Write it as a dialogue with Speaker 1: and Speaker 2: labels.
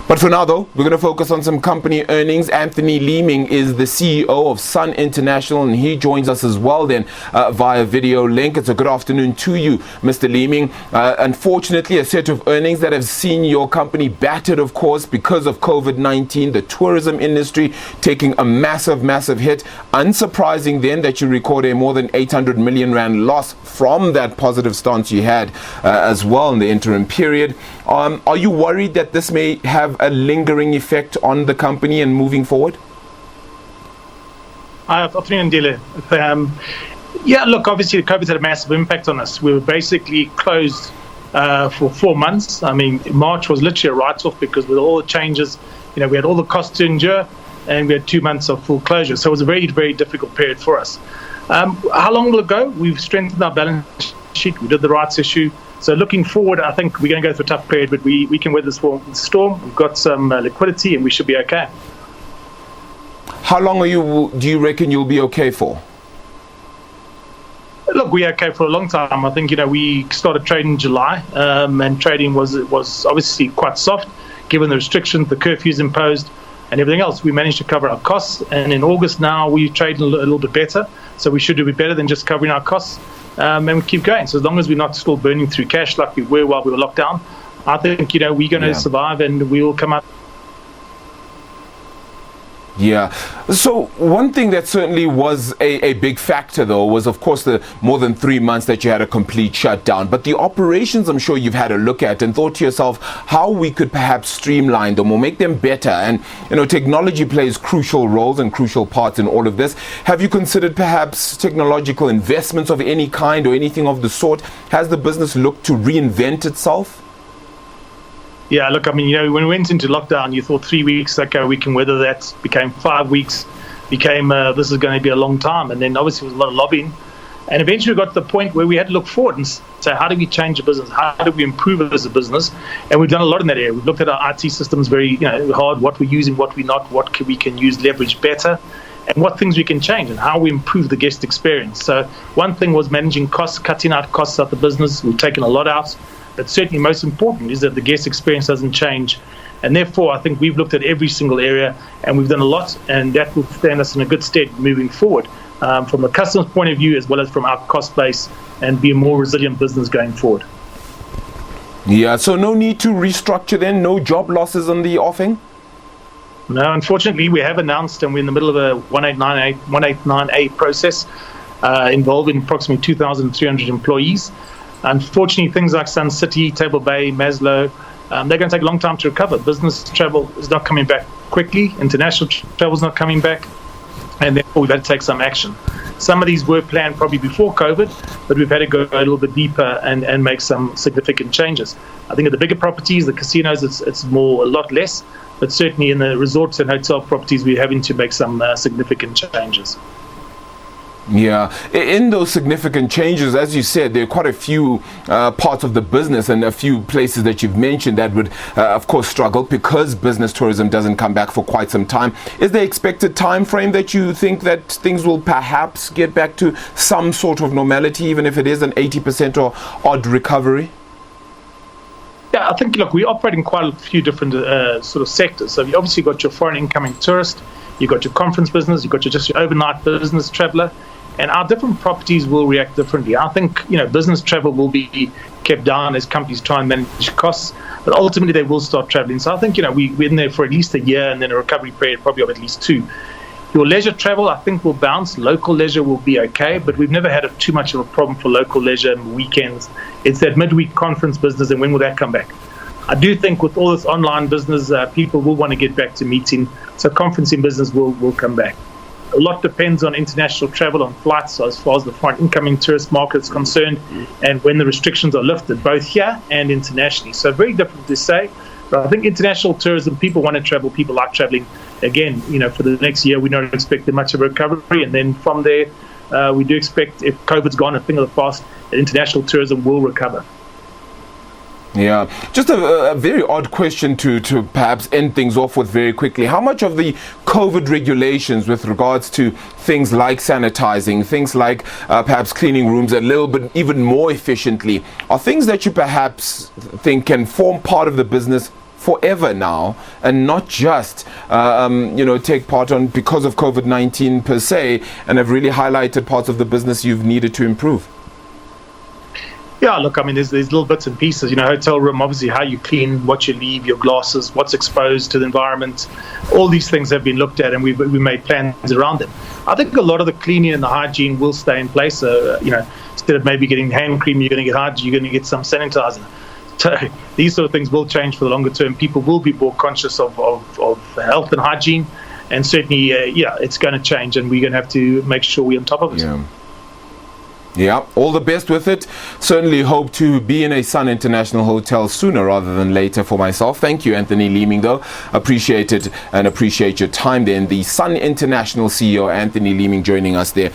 Speaker 1: But for now, though, we're going to focus on some company earnings. Anthony Leeming is the CEO of Sun International, and he joins us as well then via video link. It's a good afternoon to you, Mr. Leeming. Unfortunately, a set of earnings that have seen your company battered, of course, because of COVID-19, the tourism industry taking a massive hit. Unsurprising then that you record a more than 800 million rand loss from that positive stance you had as well in the interim period. Are you worried that this may have a lingering effect on the company and moving forward?
Speaker 2: Yeah, look, obviously COVID had a massive impact on us. We were basically closed for 4 months. I mean, March was literally a write-off because with all the changes, we had all the costs to endure and we had 2 months of full closure. So it was a very, very difficult period for us. How long will it go? We've strengthened our balance sheet. We did the rights issue. So looking forward, I think we're going to go through a tough period, but we can weather this storm. We've got some liquidity and we should be okay.
Speaker 1: How long do you reckon you'll be okay for?
Speaker 2: Look, we're okay for a long time. I think, we started trading in July and trading was obviously quite soft given the restrictions, the curfews imposed and everything else. We managed to cover our costs. And in August now, we trade a little bit better. So we should do a bit better than just covering our costs. And we keep going. So as long as we're not still burning through cash like we were while we were locked down, I think, we're going to survive and we will come out.
Speaker 1: Yeah. So one thing that certainly was a big factor, though, was, of course, the more than 3 months that you had a complete shutdown. But the operations, I'm sure you've had a look at and thought to yourself how we could perhaps streamline them or make them better. And, technology plays crucial roles and crucial parts in all of this. Have you considered perhaps technological investments of any kind or anything of the sort? Has the business looked to reinvent itself?
Speaker 2: Yeah, look, when we went into lockdown, you thought 3 weeks, okay, we can weather that. Became 5 weeks, became this is going to be a long time. And then obviously there was a lot of lobbying. And eventually we got to the point where we had to look forward and say, how do we change the business? How do we improve it as a business? And we've done a lot in that area. We've looked at our IT systems very hard, what we're using, what we're not, we can use leverage better, and what things we can change and how we improve the guest experience. So one thing was managing costs, cutting out costs out the business. We've taken a lot out. But certainly most important is that the guest experience doesn't change. And therefore, I think we've looked at every single area and we've done a lot, and that will stand us in a good stead moving forward from a customer's point of view as well as from our cost base, and be a more resilient business going forward.
Speaker 1: Yeah, so no need to restructure then? No job losses on the offing?
Speaker 2: No, unfortunately, we have announced, and we're in the middle of a 189A process involving approximately 2,300 employees. Unfortunately, things like Sun City, Table Bay, Maslow, they're going to take a long time to recover. Business travel is not coming back quickly. International travel is not coming back. And therefore, we've had to take some action. Some of these were planned probably before COVID, but we've had to go a little bit deeper and make some significant changes. I think at the bigger properties, the casinos, it's a lot less. But certainly in the resorts and hotel properties, we're having to make some significant changes.
Speaker 1: Yeah, in those significant changes, as you said, there are quite a few parts of the business and a few places that you've mentioned that would, of course, struggle because business tourism doesn't come back for quite some time. Is there expected time frame that you think that things will perhaps get back to some sort of normality, even if it is an 80% or odd recovery?
Speaker 2: Yeah, I think, look, we operate in quite a few different sort of sectors. So you obviously got your foreign incoming tourist, you've got your conference business, you've got your overnight business traveller. And our different properties will react differently. I think, business travel will be kept down as companies try and manage costs, but ultimately they will start traveling. So I think, we're in there for at least a year and then a recovery period probably of at least 2. Your leisure travel, I think, will bounce. Local leisure will be okay, but we've never had too much of a problem for local leisure and weekends. It's that midweek conference business, and when will that come back? I do think with all this online business, people will want to get back to meeting, so conferencing business will come back. A lot depends on international travel, on flights, so as far as the foreign incoming tourist market is concerned, and when the restrictions are lifted, both here and internationally. So very difficult to say, but I think international tourism, people want to travel, people like traveling. Again, for the next year, we don't expect much of a recovery, and then from there, we do expect, if COVID's gone, a thing of the past, that international tourism will recover.
Speaker 1: Yeah, just a very odd question to perhaps end things off with very quickly. How much of the COVID regulations with regards to things like sanitizing, things like perhaps cleaning rooms a little bit even more efficiently, are things that you perhaps think can form part of the business forever now, and not just take part on because of COVID-19 per se, and have really highlighted parts of the business you've needed to improve?
Speaker 2: Yeah, look, I mean, there's little bits and pieces. Hotel room, obviously, how you clean, what you leave, your glasses, what's exposed to the environment. All these things have been looked at, and we made plans around them. I think a lot of the cleaning and the hygiene will stay in place. Instead of maybe getting hand cream, you're going to get hygiene, you're going to get some sanitizer. So these sort of things will change for the longer term. People will be more conscious of health and hygiene, and certainly, it's going to change, and we're going to have to make sure we're on top of it.
Speaker 1: Yeah, all the best with it. Certainly hope to be in a Sun International hotel sooner rather than later for myself. Thank you, Anthony Leeming, though. Appreciate it and appreciate your time there. And the Sun International CEO, Anthony Leeming, joining us there.